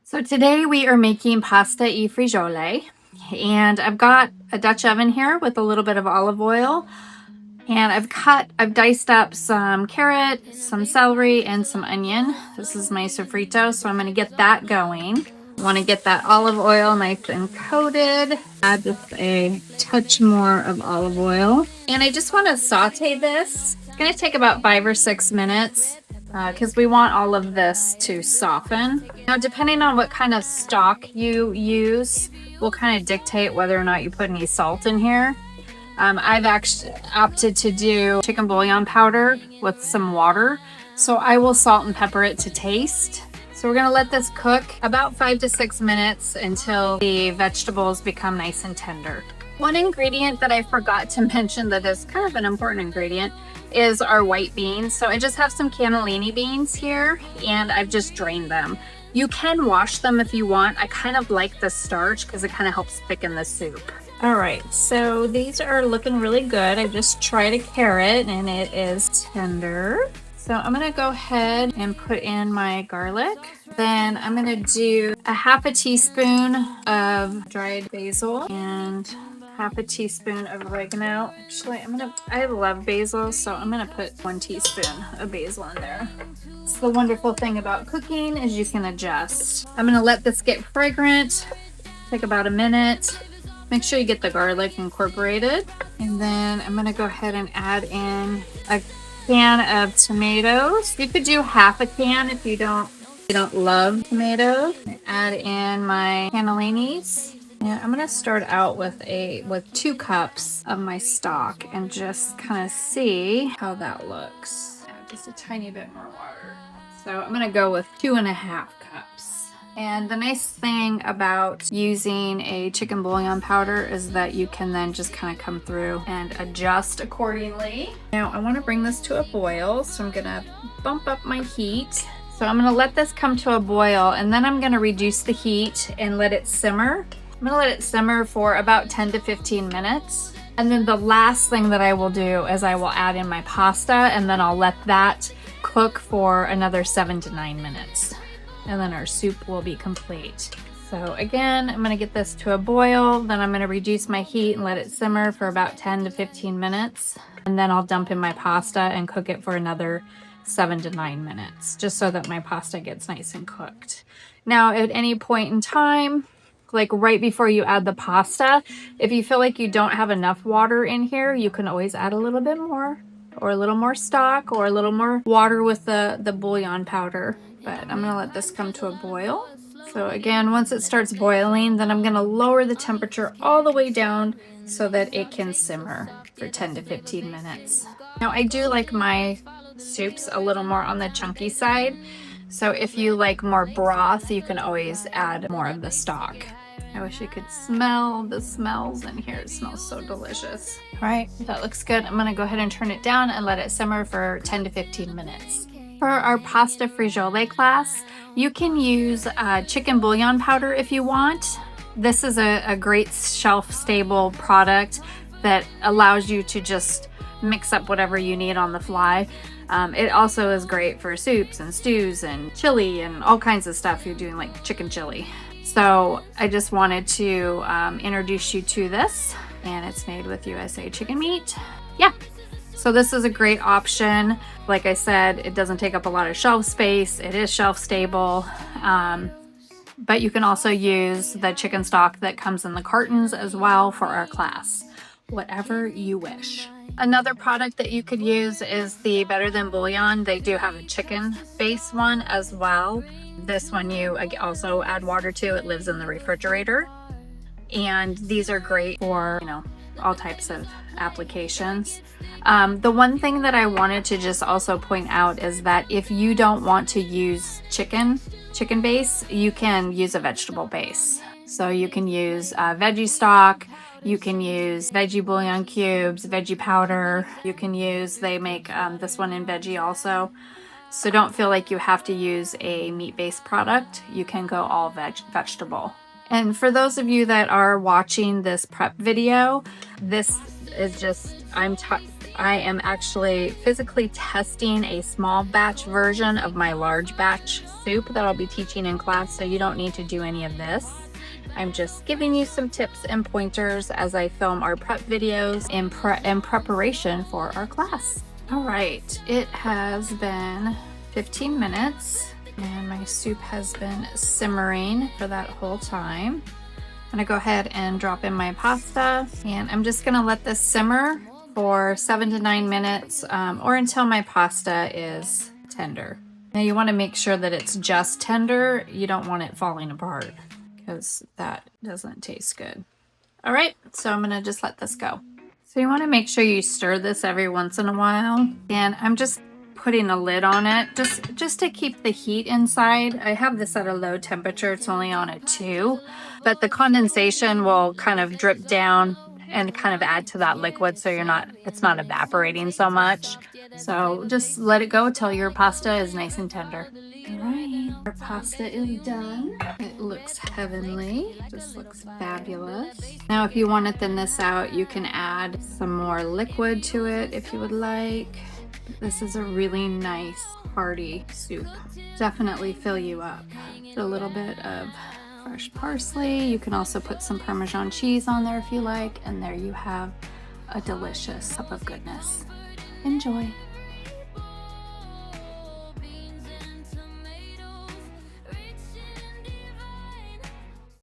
So today we are making pasta e fagioli, and I've got a Dutch oven here with a little bit of olive oil, and I've diced up some carrot, some celery, and some onion. This is my sofrito, so I'm going to get that going. I want to get that olive oil nice and coated. Add just a touch more of olive oil, and I just want to saute this. It's going to take about 5 or 6 minutes. Because we want all of this to soften. Now, depending on what kind of stock you use will kind of dictate whether or not you put any salt in here. I've actually opted to do chicken bouillon powder with some water, so I will salt and pepper it to taste. So we're going to let this cook about 5 to 6 minutes until the vegetables become nice and tender. One ingredient that I forgot to mention that is kind of an important ingredient is our white beans. So I just have some cannellini beans here and I've just drained them. You can wash them if you want. I kind of like the starch because it kind of helps thicken the soup. All right, so these are looking really good. I just tried a carrot and it is tender. So I'm gonna go ahead and put in my garlic. Then I'm gonna do a half a teaspoon of dried basil and half a teaspoon of oregano. Actually, I love basil, so I'm gonna put 1 teaspoon of basil in there. It's the wonderful thing about cooking is you can adjust. I'm gonna let this get fragrant, take about a minute. Make sure you get the garlic incorporated. And then I'm gonna go ahead and add in a can of tomatoes. You could do half a can if you don't love tomatoes. Add in my cannellinis. And I'm gonna start out with 2 cups of my stock and just kind of see how that looks. Add just a tiny bit more water. So I'm gonna go with 2.5 cups. And the nice thing about using a chicken bouillon powder is that you can then just kind of come through and adjust accordingly. Now I want to bring this to a boil, so I'm gonna bump up my heat. So I'm gonna let this come to a boil and then I'm gonna reduce the heat and let it simmer. I'm gonna let it simmer for about 10 to 15 minutes. And then the last thing that I will do is I will add in my pasta and then I'll let that cook for another 7 to 9 minutes. And then our soup will be complete. So again, I'm gonna get this to a boil, then I'm gonna reduce my heat and let it simmer for about 10 to 15 minutes. And then I'll dump in my pasta and cook it for another 7 to 9 minutes, just so that my pasta gets nice and cooked. Now, at any point in time, like right before you add the pasta, if you feel like you don't have enough water in here, you can always add a little bit more, or a little more stock, or a little more water with the bouillon powder. But I'm gonna let this come to a boil. So again, once it starts boiling, then I'm gonna lower the temperature all the way down so that it can simmer for 10 to 15 minutes. Now I do like my soups a little more on the chunky side. So if you like more broth, you can always add more of the stock. I wish you could smell the smells in here. It smells so delicious. All right, that looks good. I'm gonna go ahead and turn it down and let it simmer for 10 to 15 minutes. For our pasta fagioli class, you can use chicken bouillon powder if you want. This is a great shelf-stable product that allows you to just mix up whatever you need on the fly. It also is great for soups and stews and chili and all kinds of stuff. You're doing like chicken chili. So I just wanted to introduce you to this, and it's made with USA chicken meat. Yeah, so this is a great option. Like I said, it doesn't take up a lot of shelf space. It is shelf stable, but you can also use the chicken stock that comes in the cartons as well for our class. Whatever you wish. Another product that you could use is the Better Than Bouillon. They do have a chicken base one as well. This one you also add water to. It lives in the refrigerator. And these are great for, all types of applications. The one thing that I wanted to just also point out is that if you don't want to use chicken base, you can use a vegetable base. So you can use veggie stock, you can use veggie bouillon cubes, veggie powder. You can use, they make this one in veggie also. So don't feel like you have to use a meat-based product. You can go all vegetable. And for those of you that are watching this prep video, this is just, I am actually physically testing a small batch version of my large batch soup that I'll be teaching in class, so you don't need to do any of this. I'm just giving you some tips and pointers as I film our prep videos in preparation for our class. All right, it has been 15 minutes and my soup has been simmering for that whole time. I'm gonna go ahead and drop in my pasta, and I'm just gonna let this simmer for 7 to 9 minutes or until my pasta is tender. Now you wanna make sure that it's just tender. You don't want it falling apart because that doesn't taste good. All right, so I'm gonna just let this go. So you wanna make sure you stir this every once in a while. And I'm just putting a lid on it just to keep the heat inside. I have this at a low temperature, it's only on at 2, but the condensation will kind of drip down and kind of add to that liquid so it's not evaporating so much. So just let it go till your pasta is nice and tender. All right, our pasta is done. It looks heavenly, just looks fabulous. Now if you want to thin this out, you can add some more liquid to it if you would like. This is a really nice hearty soup. Definitely fill you up. Put a little bit of fresh parsley. You can also put some Parmesan cheese on there if you like, and there you have a delicious cup of goodness. Enjoy.